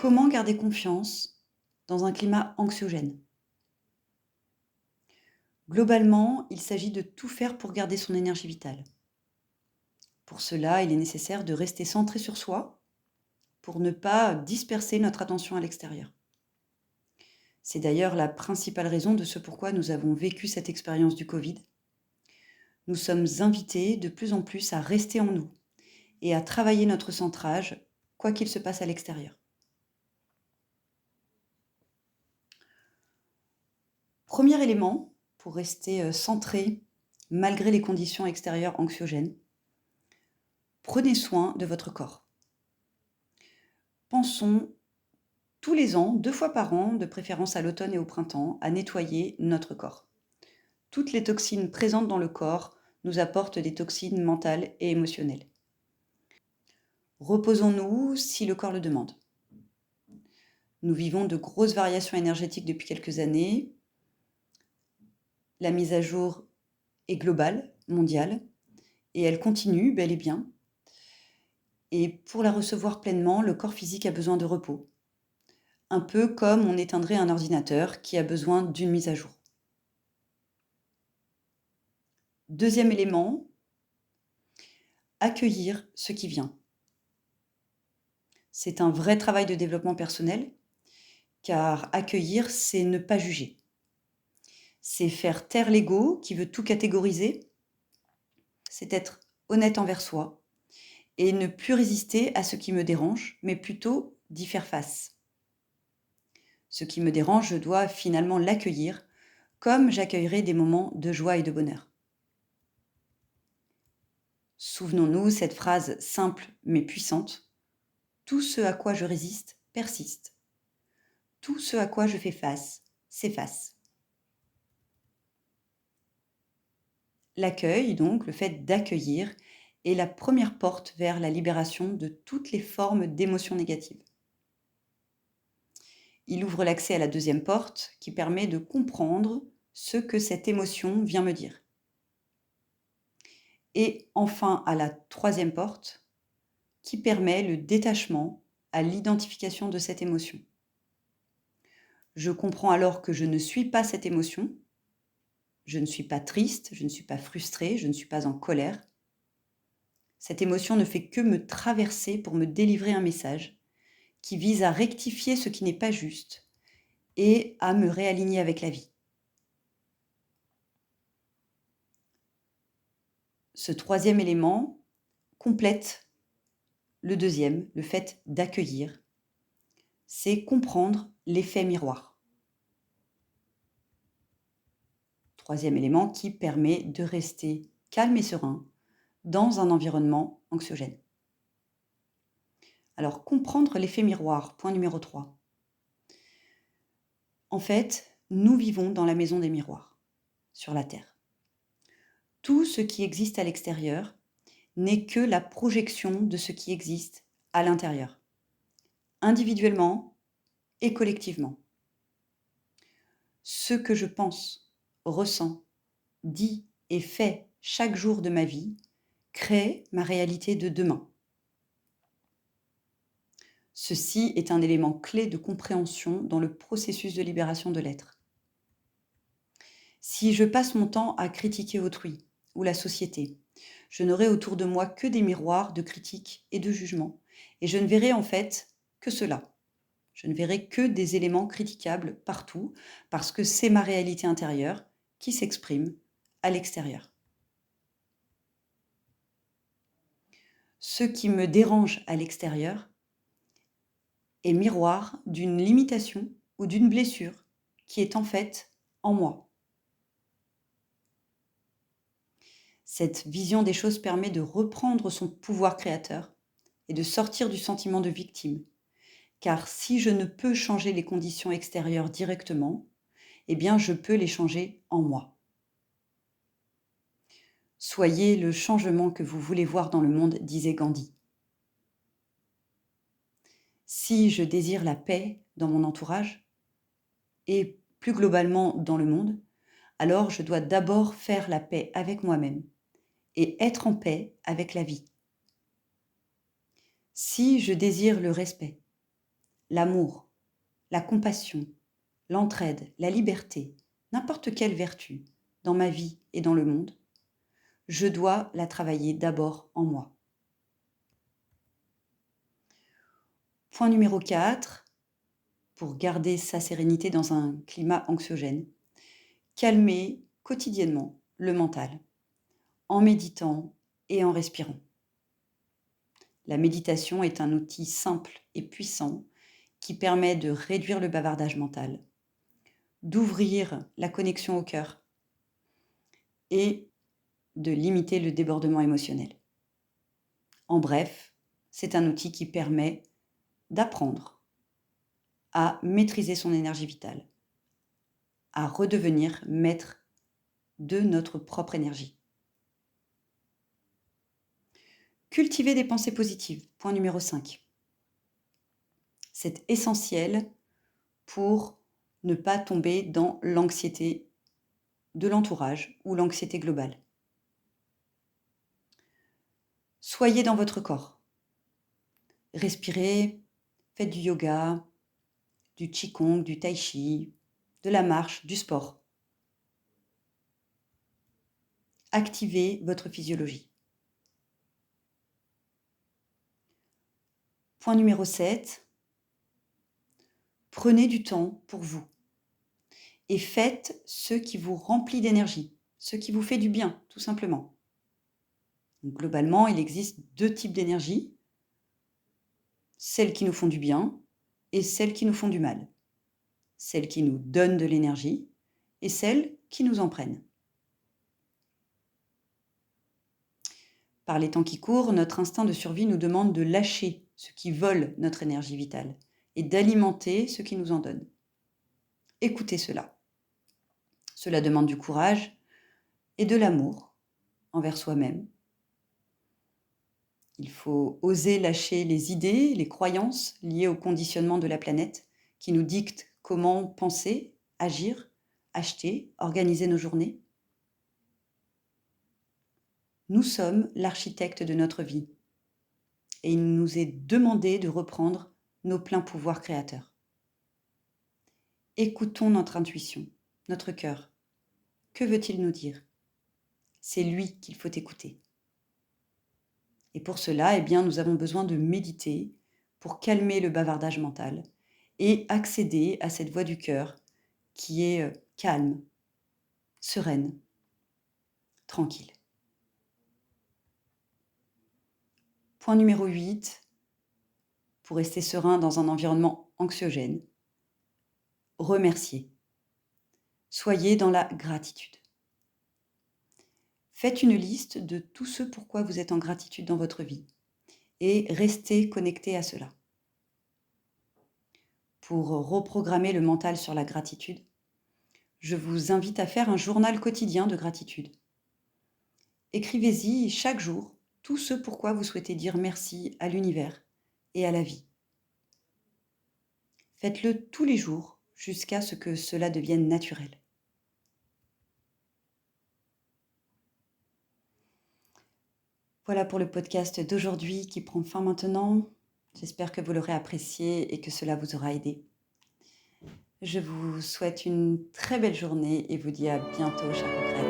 Comment garder confiance dans un climat anxiogène? Globalement, il s'agit de tout faire pour garder son énergie vitale. Pour cela, il est nécessaire de rester centré sur soi pour ne pas disperser notre attention à l'extérieur. C'est d'ailleurs la principale raison de ce pourquoi nous avons vécu cette expérience du Covid. Nous sommes invités de plus en plus à rester en nous et à travailler notre centrage, quoi qu'il se passe à l'extérieur. Premier élément, pour rester centré malgré les conditions extérieures anxiogènes, prenez soin de votre corps. Pensons tous les ans, 2 fois par an, de préférence à l'automne et au printemps, à nettoyer notre corps. Toutes les toxines présentes dans le corps nous apportent des toxines mentales et émotionnelles. Reposons-nous si le corps le demande. Nous vivons de grosses variations énergétiques depuis quelques années. La mise à jour est globale, mondiale, et elle continue bel et bien. Et pour la recevoir pleinement, le corps physique a besoin de repos. Un peu comme on éteindrait un ordinateur qui a besoin d'une mise à jour. Deuxième élément, accueillir ce qui vient. C'est un vrai travail de développement personnel, car accueillir, c'est ne pas juger. C'est faire taire l'ego qui veut tout catégoriser, c'est être honnête envers soi et ne plus résister à ce qui me dérange, mais plutôt d'y faire face. Ce qui me dérange, je dois finalement l'accueillir, comme j'accueillerai des moments de joie et de bonheur. Souvenons-nous cette phrase simple mais puissante. Tout ce à quoi je résiste persiste. Tout ce à quoi je fais face s'efface. L'accueil, donc, le fait d'accueillir, est la première porte vers la libération de toutes les formes d'émotions négatives. Il ouvre l'accès à la deuxième porte qui permet de comprendre ce que cette émotion vient me dire. Et enfin à la troisième porte qui permet le détachement à l'identification de cette émotion. Je comprends alors que je ne suis pas cette émotion, je ne suis pas triste, je ne suis pas frustrée, je ne suis pas en colère. Cette émotion ne fait que me traverser pour me délivrer un message qui vise à rectifier ce qui n'est pas juste et à me réaligner avec la vie. Ce troisième élément complète le deuxième, le fait d'accueillir, c'est comprendre l'effet miroir. Troisième élément qui permet de rester calme et serein dans un environnement anxiogène. Alors, comprendre l'effet miroir, point numéro 3. En fait, nous vivons dans la maison des miroirs, sur la Terre. Tout ce qui existe à l'extérieur n'est que la projection de ce qui existe à l'intérieur, individuellement et collectivement. Ce que je pense, ressens, dis et fais chaque jour de ma vie crée ma réalité de demain. Ceci est un élément clé de compréhension dans le processus de libération de l'être. Si je passe mon temps à critiquer autrui ou la société, je n'aurai autour de moi que des miroirs de critique et de jugement, et je ne verrai en fait que cela. Je ne verrai que des éléments critiquables partout, parce que c'est ma réalité intérieure qui s'exprime à l'extérieur. Ce qui me dérange à l'extérieur est miroir d'une limitation ou d'une blessure qui est en fait en moi. Cette vision des choses permet de reprendre son pouvoir créateur et de sortir du sentiment de victime. Car si je ne peux changer les conditions extérieures directement, eh bien je peux les changer en moi. Soyez le changement que vous voulez voir dans le monde, disait Gandhi. Si je désire la paix dans mon entourage et plus globalement dans le monde, alors je dois d'abord faire la paix avec moi-même et être en paix avec la vie. Si je désire le respect, l'amour, la compassion, l'entraide, la liberté, n'importe quelle vertu dans ma vie et dans le monde, je dois la travailler d'abord en moi. Point numéro 4, pour garder sa sérénité dans un climat anxiogène, calmer quotidiennement le mental en méditant et en respirant. La méditation est un outil simple et puissant qui permet de réduire le bavardage mental, d'ouvrir la connexion au cœur et de limiter le débordement émotionnel. En bref, c'est un outil qui permet d'apprendre à maîtriser son énergie vitale, à redevenir maître de notre propre énergie. Cultiver des pensées positives, point numéro 5. C'est essentiel pour ne pas tomber dans l'anxiété de l'entourage ou l'anxiété globale. Soyez dans votre corps. Respirez, faites du yoga, du qigong, du tai chi, de la marche, du sport. Activez votre physiologie. Point numéro 7. Prenez du temps pour vous et faites ce qui vous remplit d'énergie, ce qui vous fait du bien, tout simplement. Donc, globalement, il existe 2 types d'énergie, celles qui nous font du bien et celles qui nous font du mal. Celles qui nous donnent de l'énergie et celles qui nous en prennent. Par les temps qui courent, notre instinct de survie nous demande de lâcher ce qui vole notre énergie vitale et d'alimenter ce qui nous en donne. Écoutez cela. Cela demande du courage et de l'amour envers soi-même. Il faut oser lâcher les idées, les croyances liées au conditionnement de la planète qui nous dictent comment penser, agir, acheter, organiser nos journées. Nous sommes l'architecte de notre vie et il nous est demandé de reprendre nos pleins pouvoirs créateurs. Écoutons notre intuition, notre cœur. Que veut-il nous dire ? C'est lui qu'il faut écouter. Et pour cela, nous avons besoin de méditer pour calmer le bavardage mental et accéder à cette voix du cœur qui est calme, sereine, tranquille. Point numéro 8, pour rester serein dans un environnement anxiogène, remercier. Soyez dans la gratitude. Faites une liste de tout ce pourquoi vous êtes en gratitude dans votre vie et restez connecté à cela. Pour reprogrammer le mental sur la gratitude, je vous invite à faire un journal quotidien de gratitude. Écrivez-y chaque jour tout ce pourquoi vous souhaitez dire merci à l'univers et à la vie. Faites-le tous les jours jusqu'à ce que cela devienne naturel. Voilà pour le podcast d'aujourd'hui qui prend fin maintenant. J'espère que vous l'aurez apprécié et que cela vous aura aidé. Je vous souhaite une très belle journée et vous dis à bientôt, chers co-créateurs.